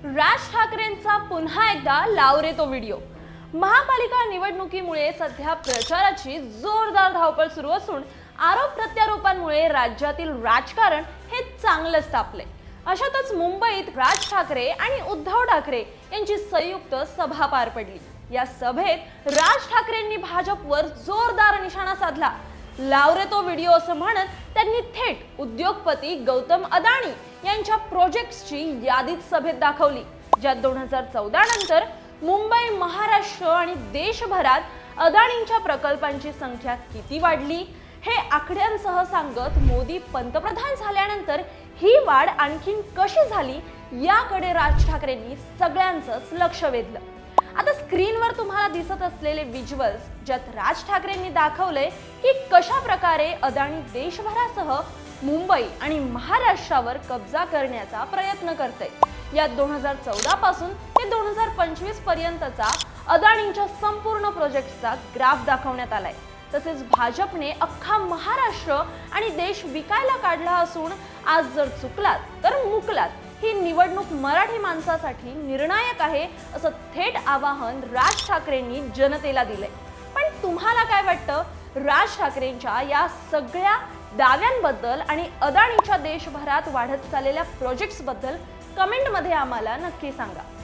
राज ठाकरेंचा पुन्हा एकदा लाव रे तो व्हिडिओ। महापालिका निवडणुकीमुळे सध्या प्रचाराची जोरदार धावपळ सुरू असून आरोप प्रत्यारोपांमुळे राज्यातील राजकारण हे चांगलंच तापले। अशातच मुंबईत राज ठाकरे आणि उद्धव ठाकरे यांची संयुक्त सभा पार पडली। या सभेत राज ठाकरेंनी भाजपवर जोरदार निशाणा साधला। लाव रे तो व्हिडिओ असं म्हणत त्यांनी थेट उद्योगपती गौतम अदानी यांच्या प्रोजेक्ट्सची यादीच सभेत दाखवली, ज्यात 2014 नंतर मुंबई, महाराष्ट्र आणि देशभरात अदानींच्या प्रकल्पांची संख्या किती वाढली हे आकड्यांसह सांगत मोदी पंतप्रधान झाल्यानंतर ही वाढ आणखीन कशी झाली याकडे राज ठाकरेंनी सगळ्यांचंच लक्ष वेधलं। आता स्क्रीनवर तुम्हाला दिसत असलेले व्हिज्युअल्स ज्यात राज ठाकरेंनी दाखवले की कशा प्रकारे अदानी देशभरासह मुंबई आणि महाराष्ट्रावर कब्जा करण्याचा प्रयत्न करते। यात 2014 पासून ते 2025 पर्यंतचा अदानींच्या संपूर्ण प्रोजेक्टचा ग्राफ दाखवण्यात आलाय। तसेच भाजपने अख्खा महाराष्ट्र आणि देश विकायला काढला असून आज जर चुकलात तर मुकलात, ही निवडणूक मराठी माणसासाठी निर्णायक आहे असं थेट आवाहन राज ठाकरेंनी जनतेला दिले। पण तुम्हाला काय वाटतं राज ठाकरेंच्या या सगळ्या दाव्यांबद्दल आणि अदानीच्या देशभरात वाढत चाललेल्या प्रोजेक्ट्स बद्दल? कमेंटमध्ये आम्हाला नक्की सांगा।